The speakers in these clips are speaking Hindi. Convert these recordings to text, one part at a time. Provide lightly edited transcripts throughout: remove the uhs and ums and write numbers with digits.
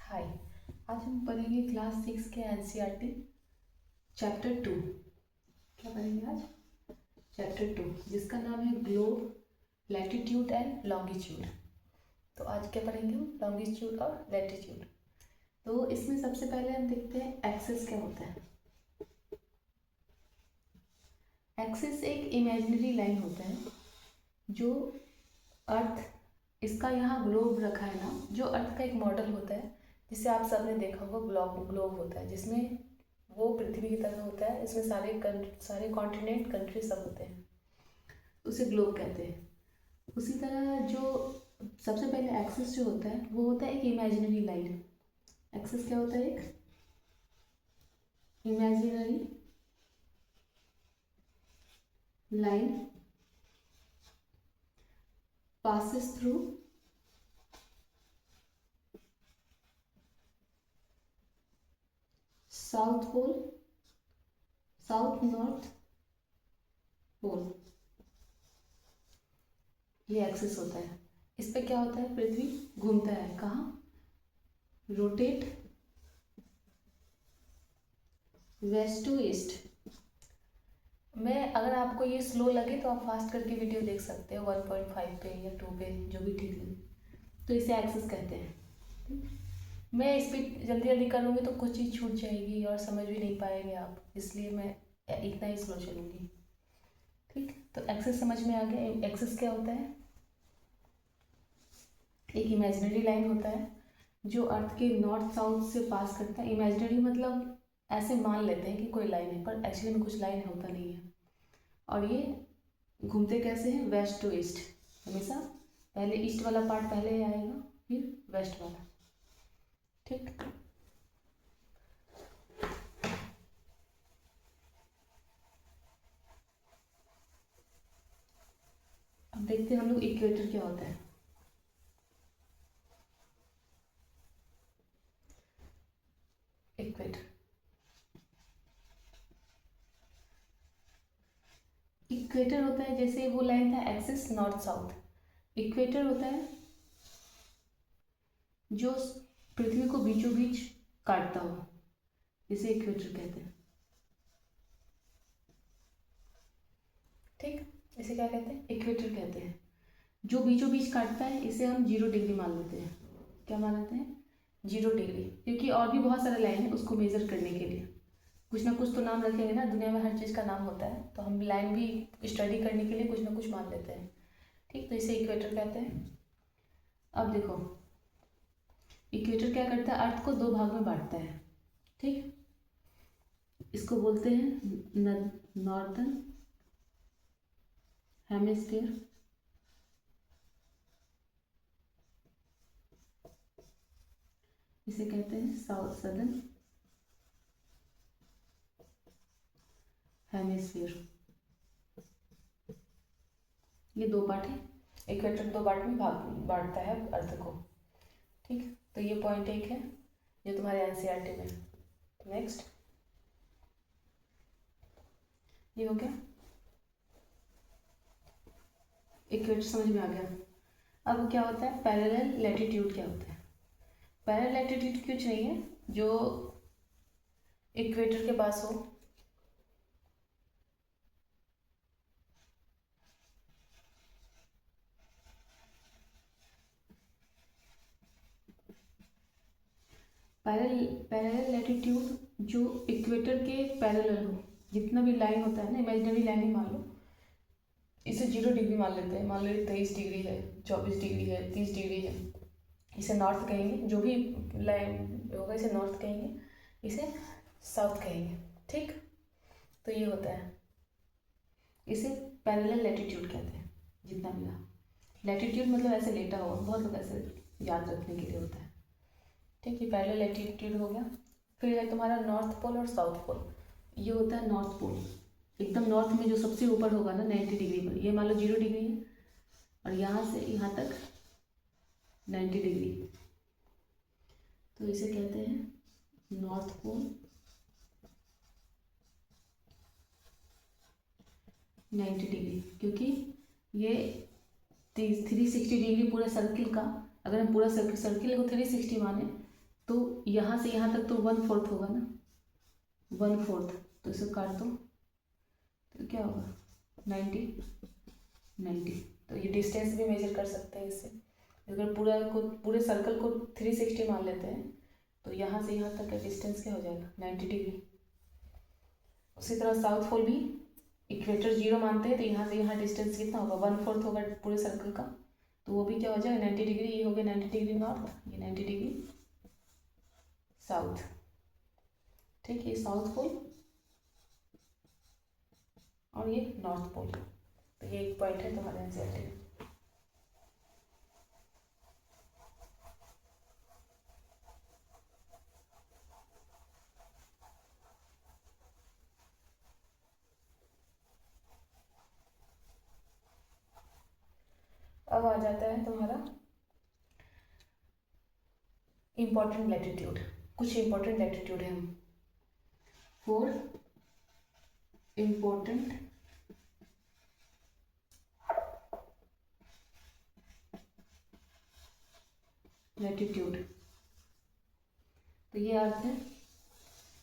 हाय। आज हम पढ़ेंगे क्लास 6 के एनसीईआरटी चैप्टर 2। क्या पढ़ेंगे आज? चैप्टर 2 जिसका नाम है ग्लोब, लैटिट्यूड एंड लॉन्गिट्यूड। तो आज क्या पढ़ेंगे हम? लॉन्गिट्यूड और लैटिट्यूड। तो इसमें सबसे पहले हम देखते हैं एक्सिस क्या होता है। एक्सिस एक इमेजिनरी लाइन होता है जो अर्थ, इसका यहाँ ग्लोब रखा है ना, जो अर्थ का एक मॉडल होता है जिसे आप सबने देखा होगा। ग्लोब होता है जिसमें वो पृथ्वी की तरह होता है, इसमें सारे कॉन्टिनेंट, कंट्री सब होते हैं, उसे ग्लोब कहते हैं। उसी तरह जो सबसे पहले एक्सिस जो होता है वो होता है एक इमेजिनरी लाइन। एक्सिस क्या होता है? एक imaginary line passes through south pole, south north pole. ये एक्सिस होता है। इस पे क्या होता है? पृथ्वी घूमता है। कहाँ? Rotate west to east. मैं अगर आपको ये स्लो लगे तो आप फास्ट करके वीडियो देख सकते हो 1.5 पे या 2 पे, जो भी ठीक लगे। तो इसे एक्सिस कहते हैं। मैं इस पर जल्दी जल्दी करूँगी तो कुछ चीज़ छूट जाएगी और समझ भी नहीं पाएंगे आप, इसलिए मैं इतना ही स्लो चलूँगी। ठीक, तो एक्सिस समझ में आ गया। एक्सिस क्या होता है? एक इमेजिनरी लाइन होता है जो अर्थ के नॉर्थ साउथ से पास करता है। इमेजिनरी मतलब ऐसे मान लेते हैं कि कोई लाइन है, पर एक्चुअली में कुछ लाइन होता नहीं है। और ये घूमते कैसे हैं? West to east. हमेशा पहले ईस्ट वाला पार्ट पहले आएगा, फिर वेस्ट वाला। ठीक, अब देखते हैं हम लोग इक्वेटर क्या होता है। इक्वेटर, इक्वेटर होता है जैसे वो लाइन था एक्सिस नॉर्थ साउथ। इक्वेटर होता है जो पृथ्वी को बीचों बीच काटता हो, इसे इक्वेटर कहते हैं। ठीक, इसे क्या कहते हैं? इक्वेटर कहते हैं। जो बीचों बीच काटता है इसे हम 0 डिग्री मान लेते हैं। क्या मान लेते हैं? 0 डिग्री, क्योंकि और भी बहुत सारे लाइन है उसको मेजर करने के लिए कुछ ना कुछ तो नाम रखेंगे ना। दुनिया में हर चीज़ का नाम होता है, तो हम लाइन भी स्टडी करने के लिए कुछ ना कुछ मान लेते हैं। ठीक, तो इसे इक्वेटर कहते हैं। अब देखो, इक्वेटर क्या करता है? अर्थ को 2 भाग में बांटता है। ठीक, इसको बोलते हैं नॉर्दर्न हेमिस्फीयर, इसे कहते हैं साउथ सदर्न हेमिस्फीयर। ये 2 पार्ट है। इक्वेटर 2 पार्ट में बांटता है अर्थ को। ठीक, तो ये पॉइंट 1 है जो तुम्हारे एनसीईआरटी में। नेक्स्ट, ये हो गया, इक्वेटर समझ में आ गया। अब क्या होता है पैरेलल लैटिट्यूड? क्या होता है पैरेलल लैटिट्यूड? कुछ नहीं है जो इक्वेटर के पास हो, पैरेलल लैटिट्यूड जो इक्वेटर के पैरेलल हो। जितना भी लाइन होता है ना, इमेजिनरी लाइन ही मान लो, इसे 0 डिग्री मान लेते हैं। मान लो 23 डिग्री है, 24 डिग्री है, 30 डिग्री है, इसे नॉर्थ कहेंगे। जो भी लाइन होगा इसे नॉर्थ कहेंगे, इसे साउथ कहेंगे। ठीक, तो ये होता है, इसे पैरेलल लैटिट्यूड कहते हैं। जितना मिला लैटिट्यूड मतलब ऐसे लेटा हुआ, बहुत लोग ऐसे याद रखने के लिए होता है। ठीक है, पैरेलल लैटिट्यूड हो गया। फिर है तुम्हारा नॉर्थ पोल और साउथ पोल। ये होता है नॉर्थ पोल, एकदम नॉर्थ में जो सबसे ऊपर होगा ना 90 डिग्री पर। ये मान लो 0 डिग्री है और यहाँ से यहाँ तक 90 डिग्री, तो इसे कहते हैं नॉर्थ पोल, 90 डिग्री। क्योंकि ये 360 डिग्री पूरा सर्किल का, अगर हम पूरा सर्किल को 360 माने तो यहाँ से यहाँ तक तो 1/4 होगा ना, 1/4, तो इसे काट दो तो क्या होगा 90। तो ये डिस्टेंस भी मेजर कर सकते हैं इससे। अगर पूरे सर्कल को 360 मान लेते हैं तो यहाँ से यहाँ तक का डिस्टेंस क्या हो जाएगा 90 डिग्री। उसी तरह साउथ पोल भी इक्वेटर 0 मानते हैं तो यहाँ से यहाँ डिस्टेंस कितना होगा 1/4 होगा पूरे सर्कल का, तो वो भी क्या हो जाएगा 90 डिग्री। ये हो गया 90 डिग्री नॉर्थ, ये 90 डिग्री साउथ। ठीक है, साउथ पोल और ये नॉर्थ पोल। तो ये एक पॉइंट है तुम्हारे एनसीईआरटी में। अब आ जाता है तुम्हारा इम्पोर्टेंट लैटिट्यूड। कुछ इम्पोर्टेंट लैटिट्यूड है हम 4 इम्पोर्टेंट लैटिट्यूड। तो ये अर्थ है,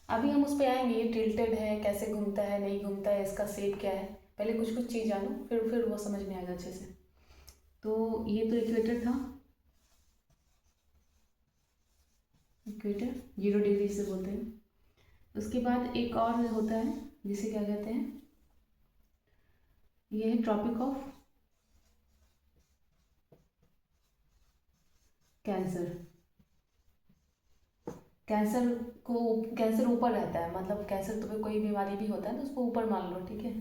अभी हम उस पर आएंगे ये टिल्टेड है, कैसे घूमता है, नहीं घूमता है, इसका शेप क्या है। पहले कुछ कुछ चीज़ जानो, फिर वो समझ में आएगा अच्छे से। तो ये तो इक्वेटर था, इक्वेटर 0 डिग्री से बोलते हैं। उसके बाद एक और होता है जिसे क्या कहते हैं, ये है ट्रॉपिक ऑफ कैंसर। कैंसर ऊपर रहता है, मतलब कैंसर तुम्हें कोई बीमारी भी होता है तो उसको ऊपर मान लो, ठीक है।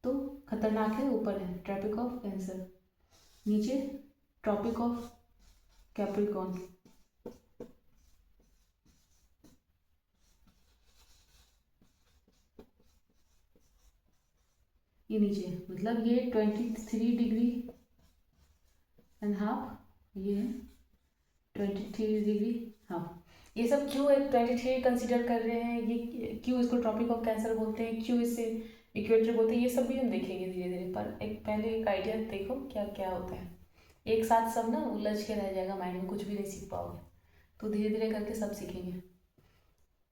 तो खतरनाक है, ऊपर है ट्रॉपिक ऑफ कैंसर, नीचे ट्रॉपिक ऑफ कैप्रिकॉर्न। ये नीचे मतलब ये 23 डिग्री एंड हाफ, ये है 23 डिग्री हाफ। ये सब क्यों 23 कंसिडर कर रहे हैं, ये क्यों इसको ट्रॉपिक ऑफ कैंसर बोलते हैं, क्यों इसे इक्वेटर बोलते हैं, ये सब भी हम देखेंगे धीरे धीरे। पर पहले एक आइडिया देखो क्या क्या होता है। एक साथ सब ना उलझ के रह जाएगा माइंड में, कुछ भी नहीं सीख पाओगे। तो धीरे धीरे करके सब सीखेंगे।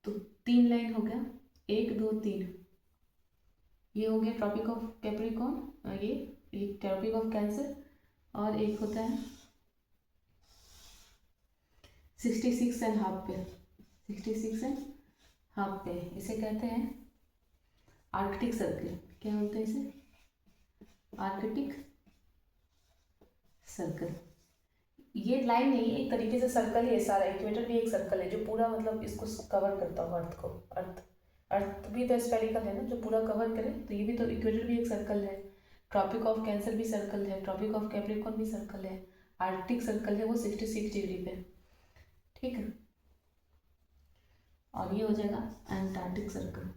तो 3 लाइन हो गया, 1 2 3। ये हो गया ट्रॉपिक ऑफ कैप्रिकॉर्न, ये ट्रॉपिक ऑफ कैंसर। और एक होता है 66.5 पे, 66.5 पे, इसे कहते हैं आर्कटिक सर्कल। क्या बोलते हैं इसे, आर्कटिक सर्कल। ये लाइन नहीं, एक तरीके से सर्कल ही है सारा। इक्वेटर भी एक सर्कल है जो पूरा मतलब इसको कवर करता हो अर्थ को। अर्थ भी तो स्फेरिकल है ना, जो पूरा कवर करे। तो ये भी तो इक्वेटर भी एक सर्कल है, ट्रॉपिक ऑफ कैंसर भी सर्कल है, ट्रॉपिक ऑफ कैप्रिकॉर्न भी सर्कल है, आर्कटिक सर्कल है वो 66 डिग्री पे, ठीक है। और ये हो जाएगा एंटार्क्टिक सर्कल,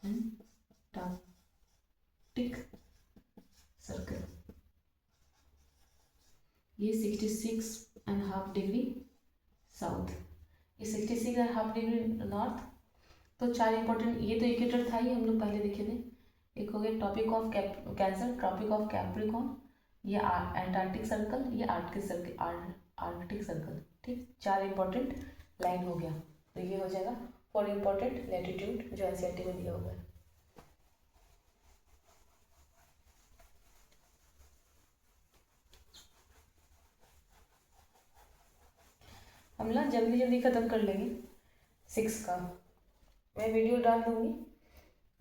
एंटार्क्टिक सर्कल। ये 66.5 डिग्री साउथ, ये 66.5 डिग्री नॉर्थ। तो 4 इंपॉर्टेंट, ये तो इक्वेटर था ही, हम लोग पहले देखे थे। एक हो गया Tropic of Cancer, Tropic of Capricorn, ये एंटार्क्टिक सर्कल, ये आर्कटिक सर्कल, आर्कटिक सर्कल, ठीक। 4 इंपॉर्टेंट लाइन हो गया। तो ये हो जाएगा 4 इंपॉर्टेंट लैटिट्यूड जो एनसीईआरटी में दिया हुआ है। हम ना जल्दी जल्दी ख़त्म कर लेंगे 6 का। मैं वीडियो डाल दूँगी,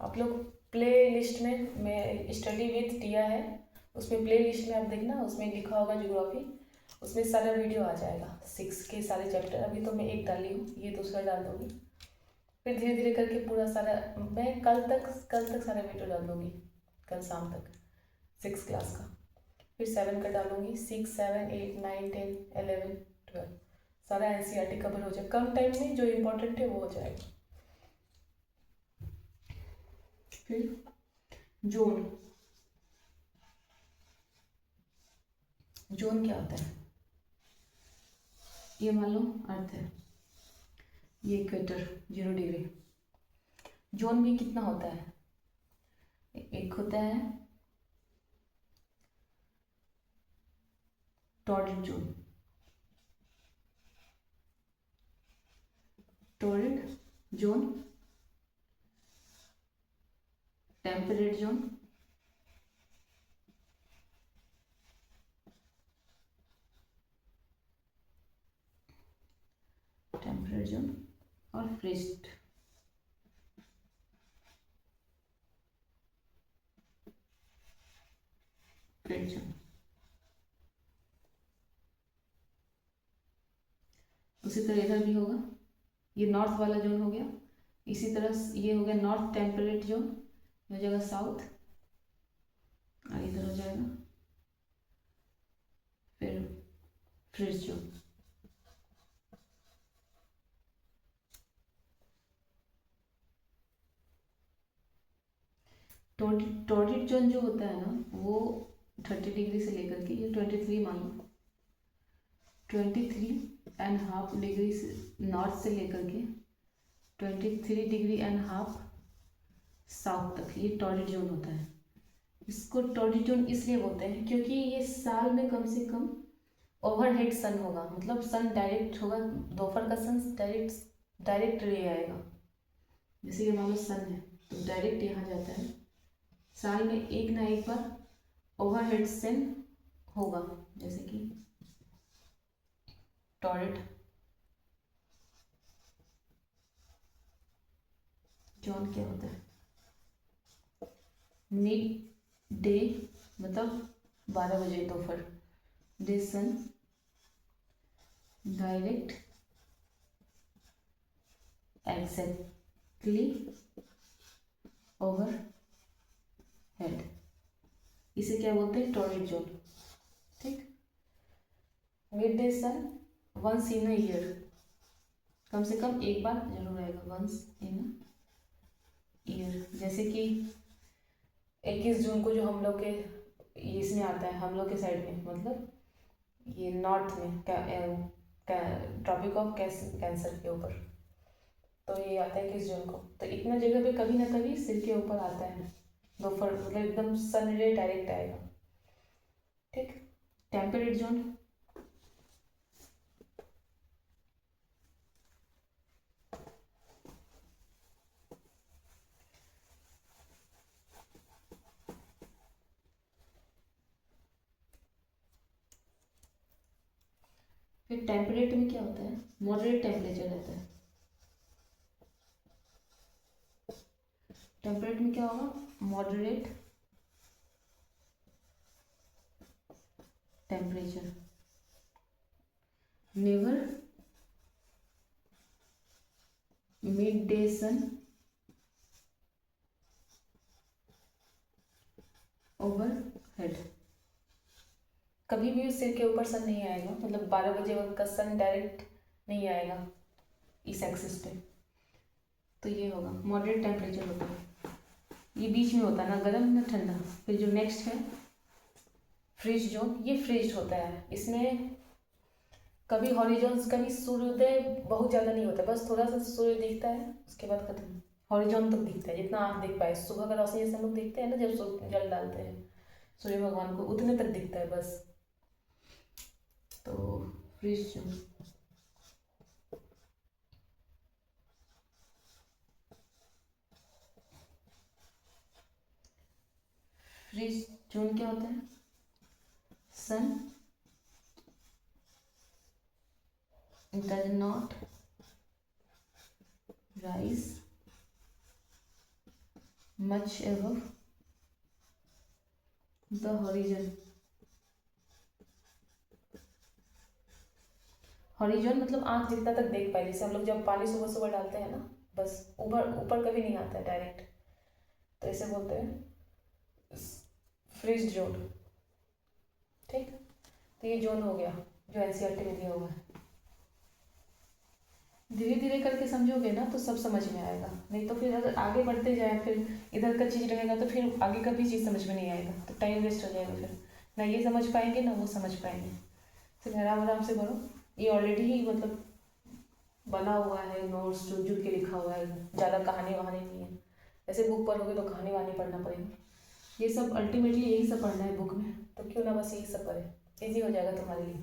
आप लोग प्ले लिस्ट में, मैं स्टडी विद टिया है उसमें प्ले लिस्ट में आप देखना, उसमें लिखा होगा ज्योग्राफी, उसमें सारा वीडियो आ जाएगा 6 के सारे चैप्टर। अभी तो मैं एक डाली हूँ, ये दूसरा डाल दूँगी। फिर धीरे धीरे करके पूरा सारा, मैं कल तक सारा वीडियो डाल दूँगी, कल शाम तक 6 क्लास का। फिर 7 का डालूँगी, 6 7 8 9 10 11 12, सारा एनसीईआरटी कवर हो जाए कम टाइम में, जो इम्पोर्टेंट है वो हो जाएगा। फिर जोन, जोन क्या होता है, ये मान लो अर्थ है, ये इक्वेटर 0 डिग्री। जोन भी कितना होता है, एक होता है torrid zone, torrid zone, temperate zone, temperate zone और फ्रिज्ड जोन। उसी तरह इधर भी होगा, ये नॉर्थ वाला जोन हो गया, इसी तरह ये हो गया नॉर्थ टेम्परेट जोन, हो जाएगा साउथ, और इधर हो जाएगा फिर फ्रिज जोन। टॉर्रिड जोन जो होता है ना, वो 30 डिग्री से लेकर के, ये 23 मान लो, 23.5 डिग्री से नॉर्थ से लेकर के 23.5 डिग्री साउथ तक, ये टॉर्रिड जोन होता है। इसको टॉर्रिड जोन इसलिए बोलते हैं क्योंकि ये साल में कम से कम ओवरहेड सन होगा, मतलब सन डायरेक्ट होगा, दोपहर का सन डायरेक्ट रे आएगा। जैसे कि मान लो सन है तो डायरेक्ट यहाँ जाता है, साल में एक ना एक बार ओवरहेड सन होगा, जैसे कि टॉर्रिड जोन क्या होता है, मिड डे मतलब 12 बजे दोपहर, day sun direct exactly over head, इसे क्या बोलते हैं, टॉर्रिड जोन। ठीक, mid day sun once in a year, कम से कम एक बार जरूर आएगा, वंस इन ईयर। जैसे कि 21 जून को जो हम लोग के इसमें आता है, हम लोग के साइड में, मतलब ये नॉर्थ में ट्रॉपिक ऑफ कैंसर के ऊपर, तो ये आता है 21 जून को। तो इतना जगह पे कभी ना कभी सिर के ऊपर आता है दोपहर, मतलब एकदम सन रे डायरेक्ट आएगा। ठीक, टेम्परेट जोन, फिर टेम्परेट में क्या होता है, मॉडरेट टेम्परेचर रहता है। टेम्परेट में क्या होगा, moderate temperature, never mid day sun over head, कभी भी सिर के ऊपर सन नहीं आएगा, मतलब 12 बजे वक्त का सन डायरेक्ट नहीं आएगा इस एक्सिस पे, तो ये होगा मॉडरेट टेम्परेचर होता है। ये बीच में होता है ना गर्म ना ठंडा। फिर जो नेक्स्ट है फ्रिज जोन, ये फ्रिज होता है, इसमें कभी हॉरिजॉन्स, कभी सूर्योदय बहुत ज़्यादा नहीं होता, बस थोड़ा सा सूर्य दिखता है, उसके बाद खत्म, हॉरिजॉन तक दिखता है, जितना आप देख पाए, सुबह का रोशनी जैसे हम लोग देखते हैं ना, जब जल डालते हैं सूर्य भगवान को, उतने तक दिखता है बस। तो फ्रिज जोन, फ्रिज जोन क्या होता है, सन does not rise much above the horizon। Horizon मतलब आंख जितना तक देख पाए, जैसे हम लोग जब पानी सुबह सुबह डालते हैं ना, बस ऊपर ऊपर कभी नहीं आता है डायरेक्ट, तो इसे बोलते हैं फ्रिज जोन। ठीक, तो ये जोन हो गया जो एनसीईआरटी में दिया हुआ है। धीरे धीरे करके समझोगे ना तो सब समझ में आएगा, नहीं तो फिर अगर आगे बढ़ते जाए फिर इधर का चीज़ रहेगा तो फिर आगे का भी चीज़ समझ में नहीं आएगा, तो टाइम वेस्ट हो जाएगा, फिर ना ये समझ पाएंगे ना वो समझ पाएंगे। फिर आराम आराम से पढ़ो, ये ऑलरेडी ही मतलब बना हुआ है, नोट्स जुड़ जुड़ के लिखा हुआ है, ज़्यादा कहानी वहानी नहीं है। ऐसे बुक पढ़ोगे तो कहानी वहानी पढ़ना पड़ेगा, ये सब अल्टीमेटली यही सब पढ़ना है बुक में, तो क्यों ना बस यही सब पढ़े, ईजी हो जाएगा तुम्हारे लिए।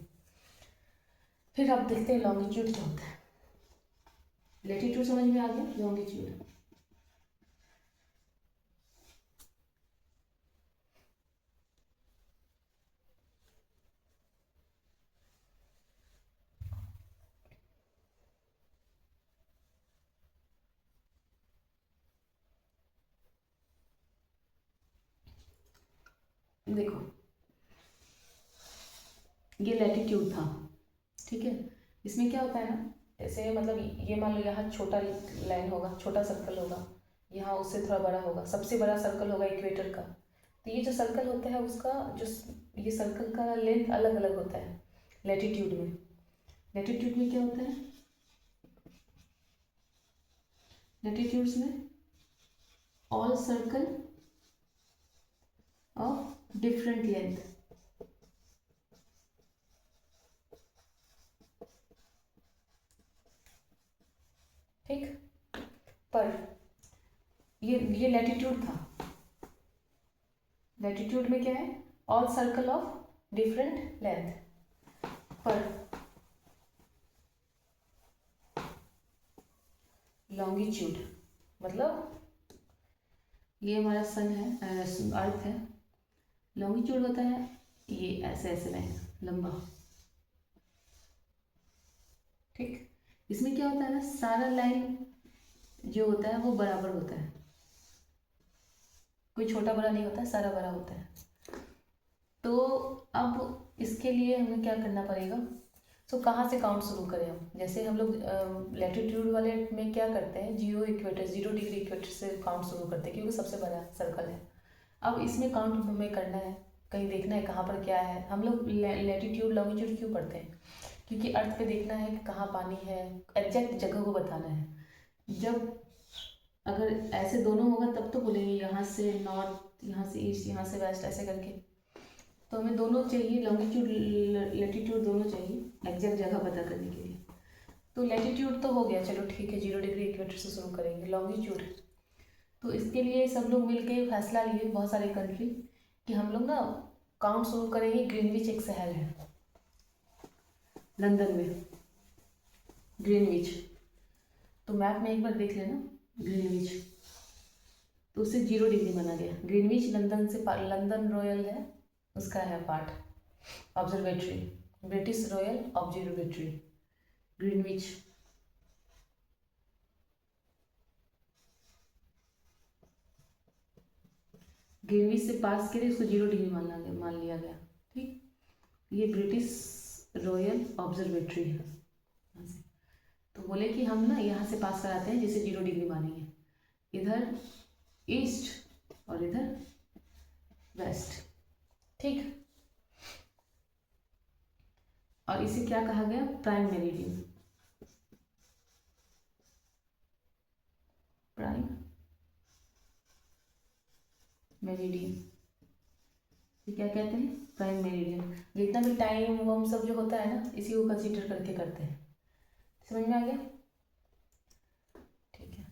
फिर आप देखते हैं लॉन्गिट्यूड क्या होता है। लैटिट्यूड समझ में आ गया, लॉन्गिट्यूड। देखो ये लैटिट्यूड था, ठीक है। इसमें क्या होता है ना, जैसे मतलब ये मान लो यहाँ छोटा लाइन होगा, छोटा सर्कल होगा, यहाँ उससे थोड़ा बड़ा होगा, सबसे बड़ा सर्कल होगा इक्वेटर का। तो ये जो सर्कल होता है उसका जो ये सर्कल का लेंथ अलग अलग होता है लैटिट्यूड में। लैटिट्यूड में क्या होता है, लैटिट्यूड्स में all circle of different length, ठीक। पर ये लैटिट्यूड था, लैटिट्यूड में क्या है, all circle of different length. पर लॉन्गिट्यूड मतलब ये हमारा सन है, अर्थ है। लॉन्गिट्यूड होता है ये ऐसे ऐसे लाइन लंबा, ठीक। इसमें क्या होता है ना, सारा लाइन जो होता है वो बराबर होता है, कोई छोटा बड़ा नहीं होता है, सारा बड़ा होता है। तो अब इसके लिए हमें क्या करना पड़ेगा, तो कहाँ से काउंट शुरू करें हम। जैसे हम लोग लैटिट्यूड वाले में क्या करते हैं, 0 डिग्री इक्वेटर से काउंट शुरू करते हैं, क्योंकि सबसे बड़ा सर्कल है। अब इसमें काउंट हमें करना है, कहीं देखना है कहाँ पर क्या है। हम लोग लैटिट्यूड लॉन्गिट्यूड क्यों पढ़ते हैं, क्योंकि अर्थ पे देखना है कि कहाँ पानी है, एग्जैक्ट जगह को बताना है। जब अगर ऐसे दोनों होगा तब तो बोलेंगे यहाँ से नॉर्थ, यहाँ से ईस्ट, यहाँ से वेस्ट, ऐसे करके। तो हमें दोनों चाहिए, लॉन्गिट्यूड लैटिट्यूड दोनों चाहिए एग्जैक्ट जगह पता करने के लिए। तो लैटिट्यूड तो हो गया, चलो ठीक है, 0 डिग्री इक्वेटर से शुरू करेंगे। लॉन्गिट्यूड, तो इसके लिए सब लोग मिलके फैसला लिए, बहुत सारे कंट्री, कि हम लोग ना काउंट शुरू करेंगे। ग्रीनविच एक शहर है लंदन में, ग्रीनविच। तो मैप में एक बार देख लेना ग्रीनविच, तो उससे 0 डिग्री माना गया। ग्रीनविच लंदन से, लंदन रॉयल है उसका है part, observatory, British royal observatory Greenwich. Greenwich से पास के लिए उसको 0 डिग्री मान लिया गया, ठीक। ये ब्रिटिश रॉयल ऑब्जर्वेटरी है। तो बोले कि हम ना यहाँ से पास कराते हैं जिसे 0 डिग्री मानेंगे, इधर ईस्ट और इधर वेस्ट, ठीक। और इसे क्या कहा गया, प्राइम मेरिडियन, प्राइम मेरिडियन, ये क्या कहते हैं, प्राइम मेरिडियन। जितना भी टाइम वम सब जो होता है ना, इसी को कंसीडर करके करते हैं। समझ में आ गया, ठीक है।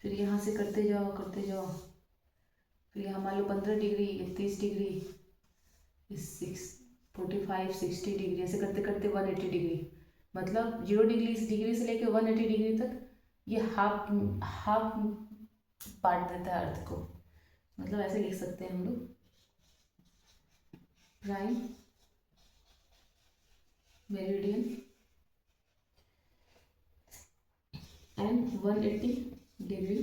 फिर यहाँ से करते जाओ करते जाओ, फिर यहाँ मान लो 15 डिग्री, 30 डिग्री, 45 60 डिग्री, ऐसे करते करते 180 डिग्री। मतलब 0 डिग्री से लेके 180 डिग्री तक ये हाफ हाफ पार्ट देता है अर्थ को। मतलब ऐसे लिख सकते हैं हम लोग, prime meridian and 180 degree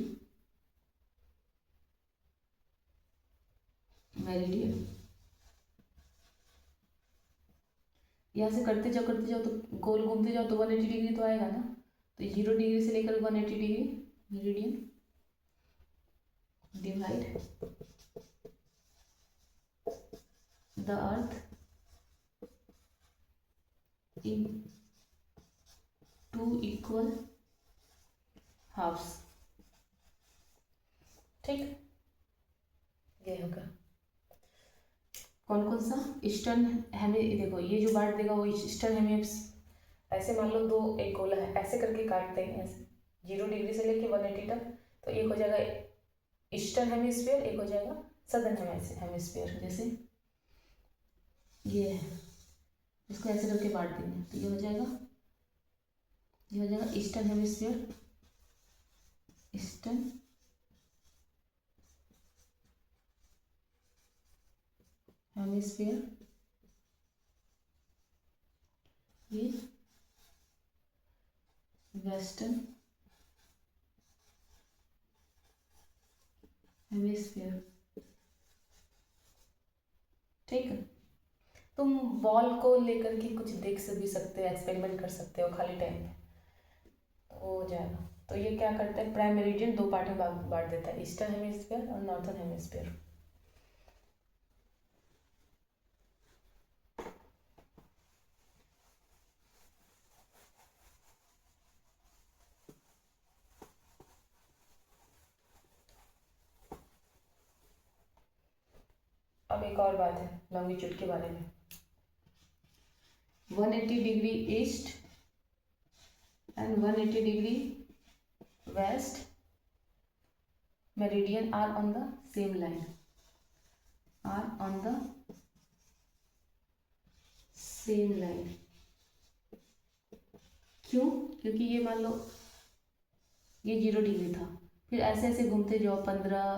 meridian. यहाँ से करते जाओ तो गोल घूमते जाओ तो 180 डिग्री तो आएगा ना। तो 0 डिग्री से लेकर 180 degree meridian divide the earth in 2 equal halves, ठीक। ये होगा कौन कौन सा, ईस्टर्न हेमी, देखो ये जो बांट देगा वो ईस्टर्न हेमी, ऐसे मान लो दो एक गोला है, ऐसे करके काटते हैं ऐसे, 0 डिग्री से लेके 180 तक। तो एक हो जाएगा ईस्टर्न हेमिस्फीयर, एक हो जाएगा सदर्न हेमिस्फीयर। जैसे ये है, इसको ऐसे करके बांट देंगे तो ये हो जाएगा ईस्टर्न हेमिस्फीयर, ईस्टर्न हेमिस्फीयर, ये वेस्टर्न हेमिस्फीयर। ठीक है, तुम बॉल को लेकर के कुछ देख भी सकते हो, एक्सपेरिमेंट कर सकते हो खाली टाइम में, हो जाएगा। तो ये क्या करता है, प्राइम मेरिडियन 2 पार्ट में बांट देता है, ईस्टर्न हेमिस्फीयर और नॉर्थर्न हेमिस्फीयर। अब एक और बात है लॉन्गिट्यूड के बारे में। 180 degree east and 180 degree west meridian are on the same line, क्यों? क्योंकि ये मान लो ये 0 डिग्री था, फिर ऐसे ऐसे घूमते जाओ 15,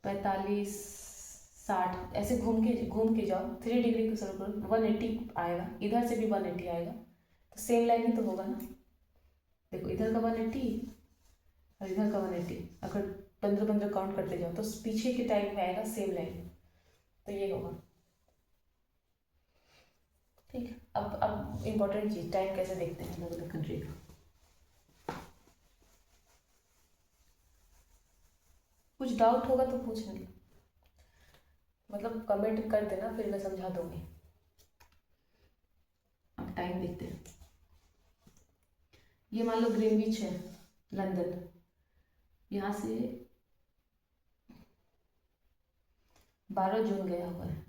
45, 60 ऐसे घूम के जाओ, 3 डिग्री को सर्कल 180 आएगा, इधर से भी 180 आएगा, तो सेम लाइन ही तो होगा ना। देखो इधर का 180 और इधर का 180, अगर 15 काउंट करते जाओ तो पीछे के टाइम में आएगा सेम लाइन, तो ये होगा। ठीक है, अब इम्पोर्टेंट चीज, टाइम कैसे देखते हैं अलग अलग कंट्री का। कुछ डाउट होगा तो पूछना, मतलब कमेंट कर देना, फिर मैं समझा दूंगी। अब टाइम देखते हैं। ये मान लो ग्रीनविच है लंदन, यहाँ से 12 जून गया हुआ है,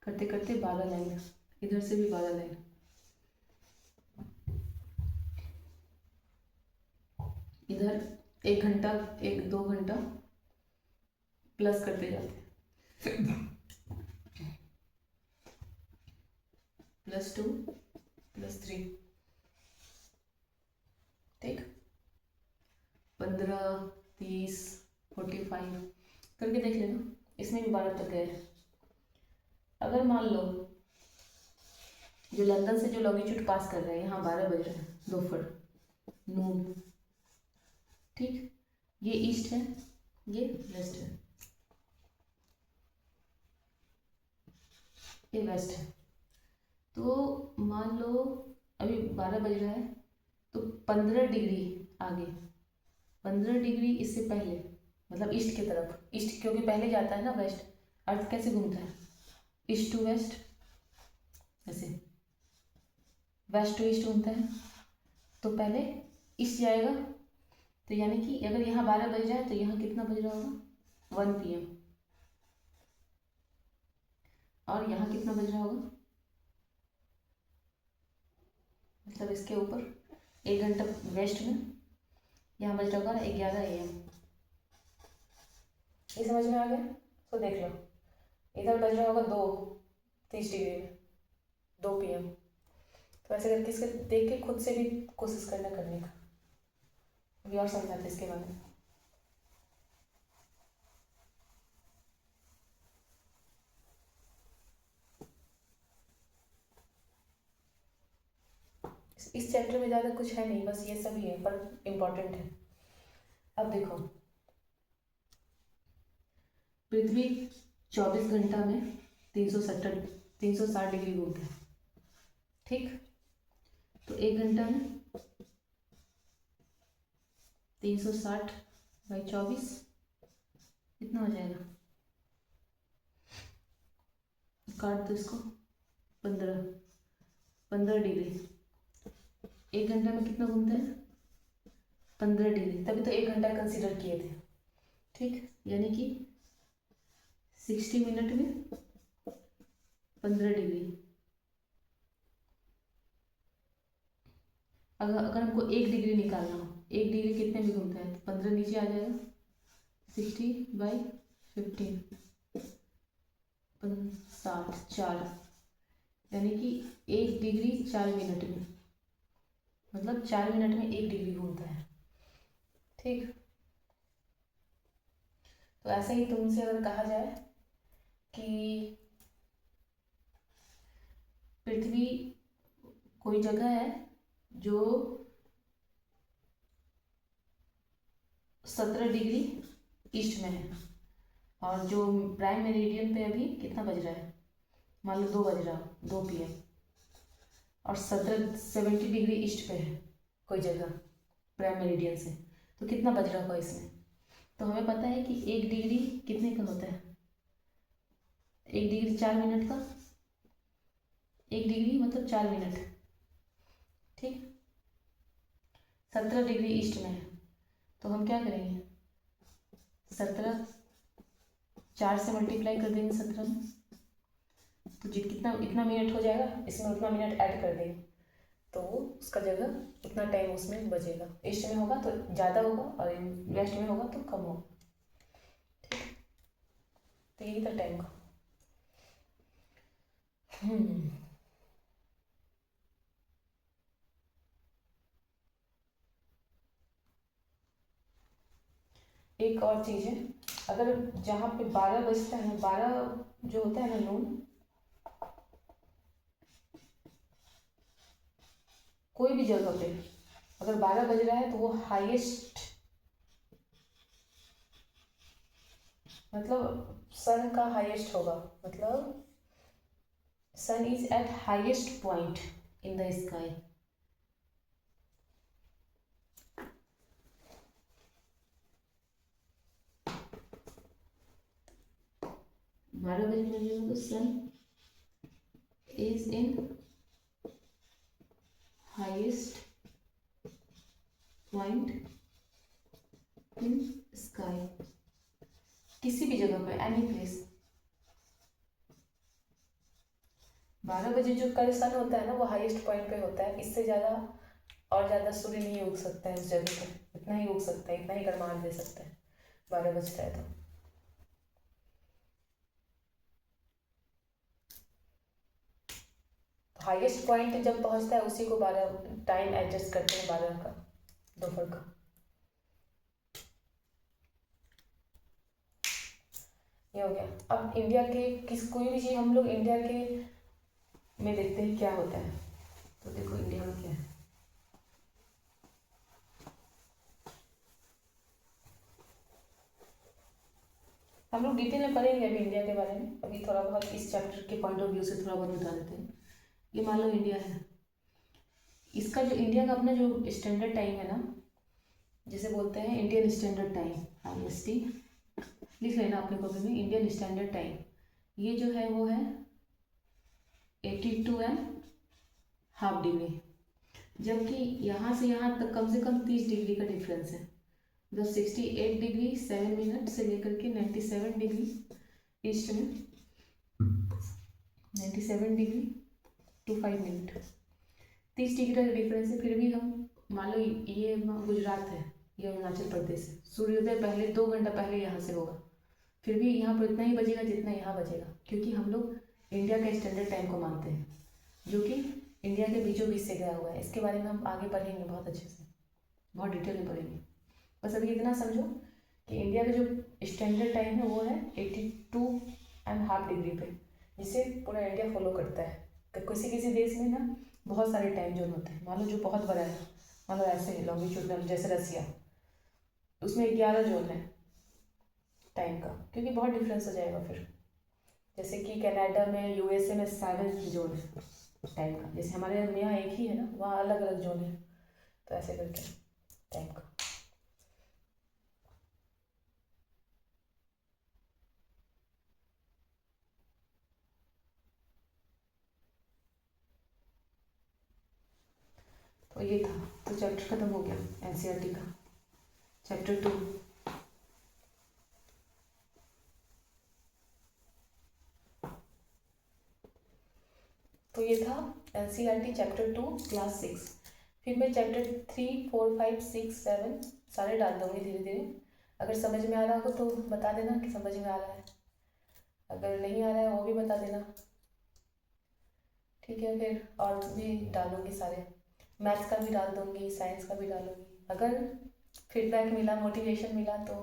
करते करते 12 लाइन, इधर से भी 12 लाइन, इधर 1 घंटा 1-2 घंटा प्लस करते जाते हैं, +2 +3, ठीक, 15, 30, 45 करके देख लेना, इसमें भी 12 तक गए। अगर मान लो जो लंदन से जो लॉन्गिट्यूड पास कर रहे हैं, यहाँ 12 बज रहे हैं दोपहर नून, ठीक, ये ईस्ट है, ये वेस्ट है, ये वेस्ट है। तो मान लो अभी 12 बज रहा है, तो 15 डिग्री आगे, 15 डिग्री इससे पहले, मतलब ईस्ट की तरफ, ईस्ट क्योंकि पहले जाता है ना वेस्ट, अर्थ कैसे घूमता है, ईस्ट टू वेस्ट, ऐसे वेस्ट टू ईस्ट घूमता है, तो पहले ईस्ट जाएगा, तो यानी कि अगर यहाँ 12 बज रहा है तो यहाँ कितना बज रहा होगा, 1 PM, और यहाँ कितना बज रहा होगा, मतलब इसके ऊपर 1 घंटा वेस्ट में, यहाँ बज रहा होगा 11 AM। ये समझ में आ गया? तो देख लो, इधर बज रहा होगा 30 डिग्री में, 2 PM। तो ऐसे करके इसके देख के खुद से भी कोशिश करने का। अभी और समझाते इसके बारे में। इस चैप्टर में ज़्यादा कुछ है नहीं, बस ये सभी है, पर इम्पोर्टेंट है। अब देखो, पृथ्वी 24 घंटा में 360 डिग्री घूमता है, ठीक, तो 1 घंटा में 360/24 कितना हो जाएगा, काट दो इसको, 15 डिग्री, 1 घंटा में कितना घूमता है, 15 डिग्री, तभी तो 1 घंटा कंसीडर किए थे, ठीक, यानी कि 60 मिनट में 15 डिग्री, अगर अगर हमको 1 डिग्री निकालना हो, 1 डिग्री कितने में घूमता है, 15 नीचे आ जाएगा, 60/15, 60, 4, यानी कि 1 डिग्री 4 मिनट में, मतलब 4 मिनट में 1 डिग्री घूमता है। ठीक, तो ऐसे ही तुमसे अगर कहा जाए कि पृथ्वी कोई जगह है जो 17 डिग्री ईस्ट में है, और जो प्राइम मेरिडियन पे अभी कितना बज रहा है, मान लो 2 बज रहा, 2 PM, और 70 डिग्री ईस्ट पे है कोई जगह प्राइम मेरिडियन से, तो कितना बज रहा होगा इसमें। तो हमें पता है कि 1 डिग्री कितने का होता है, 1 डिग्री 4 मिनट का, 1 डिग्री मतलब 4 मिनट। ठीक, 17 डिग्री ईस्ट में है, तो हम क्या करेंगे, 17 4 से मल्टीप्लाई कर देंगे 17 में, तो जितना इतना मिनट हो जाएगा, इसमें उतना मिनट ऐड कर देंगे, तो उसका जगह उतना टाइम उसमें बचेगा। ईस्ट में होगा तो ज़्यादा होगा, और वेस्ट में होगा तो कम होगा। ठीक, तो यही था टाइम का। एक और चीज़ है, अगर जहाँ पे 12 बजता है ना, 12 जो होता है ना नून, कोई भी जगह पे अगर 12 बज रहा है तो वो हाईएस्ट, मतलब सन का हाईएस्ट होगा, मतलब sun is at highest point in the sky. 12 बजे बजेगा तो sun is in highest point in sky, किसी भी जगह पे, एनी प्लेस। 12 बजे जो कल सन होता है ना, वो हाईएस्ट पॉइंट पे होता है, इससे ज़्यादा और ज़्यादा सूर्य नहीं उग सकता है उस जगह पे, इतना ही उग सकता है, इतना ही गर्माहट दे सकता है 12 बजता है तो। हाईएस्ट पॉइंट जब पहुंचता है उसी को 12 टाइम एडजस्ट करते हैं, 12 का दोपहर का। ये हो गया। अब इंडिया के कोई भी चीज़ हम लोग इंडिया के में देखते हैं क्या होता है, तो देखो इंडिया में क्या है। हम लोग डिटेल में पढ़ेंगे अभी इंडिया के बारे में, अभी थोड़ा बहुत इस चैप्टर के पॉइंट ऑफ व्यू से थोड़ा बहुत बता देते हैं। ये मान लो इंडिया है, इसका जो इंडिया का अपना जो स्टैंडर्ड टाइम है ना, जिसे बोलते हैं इंडियन स्टैंडर्ड टाइम, IST, लिख लेना अपने कॉपी में, इंडियन स्टैंडर्ड टाइम, ये जो है वो है 82.5 डिग्री, जबकि यहाँ से यहाँ तक कम से कम 30 डिग्री का डिफरेंस है, मतलब 68 डिग्री 7 मिनट से लेकर के 97 डिग्री ईस्ट में, 97 डिग्री टू 5 मिनट, 30 डिग्री का डिफरेंस है। फिर भी हम मान लो ये गुजरात है, ये अरुणाचल प्रदेश है, सूर्योदय पहले 2 घंटा पहले यहाँ से होगा, फिर भी यहाँ पर इतना ही बजेगा जितना यहाँ बजेगा, क्योंकि हम लोग इंडिया के स्टैंडर्ड टाइम को मानते हैं, जो कि इंडिया के बीचों बीच से गया हुआ है। इसके बारे में हम आगे पढ़ेंगे बहुत अच्छे से, बहुत डिटेल में पढ़ेंगे। बस अभी इतना समझो कि इंडिया का जो स्टैंडर्ड टाइम है वो है 82.5 डिग्री पे, जिसे पूरा इंडिया फॉलो करता है। तो किसी किसी देश में ना बहुत सारे टाइम जोन होते हैं, मान लो जो बहुत बड़ा है, मान लो ऐसे लॉन्गिट्यूडनल जैसे रसिया, उसमें 11 जोन है टाइम का, क्योंकि बहुत डिफरेंस हो जाएगा फिर। जैसे कि कनाडा में, USA में 7 जोन है टाइम का, जैसे हमारे यहाँ एक ही है ना, वहाँ अलग अलग जोन है, तो ऐसे करके टाइम का। तो ये था, तो चैप्टर खत्म हो गया NCERT का, चैप्टर 2। तो ये था NCERT चैप्टर 2 क्लास 6। फिर मैं चैप्टर 3, 4, 5, 6, 7 सारे डाल दूँगी धीरे धीरे। अगर समझ में आ रहा हो तो बता देना कि समझ में आ रहा है, अगर नहीं आ रहा है वो भी बता देना, ठीक है। फिर और भी डालूँगी सारे, मैथ्स का भी डाल दूँगी, साइंस का भी डालूँगी। अगर फीडबैक मिला, मोटिवेशन मिला तो,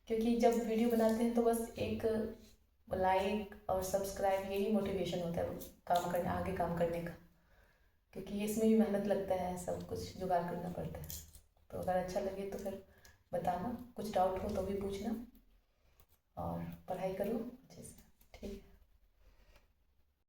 क्योंकि जब वीडियो बनाते हैं तो बस एक लाइक और सब्सक्राइब यही मोटिवेशन होता है काम करने, आगे काम करने का, क्योंकि इसमें भी मेहनत लगता है, सब कुछ जुगाड़ करना पड़ता है। तो अगर अच्छा लगे तो फिर बताना, कुछ डाउट हो तो भी पूछना, और पढ़ाई करो अच्छे से।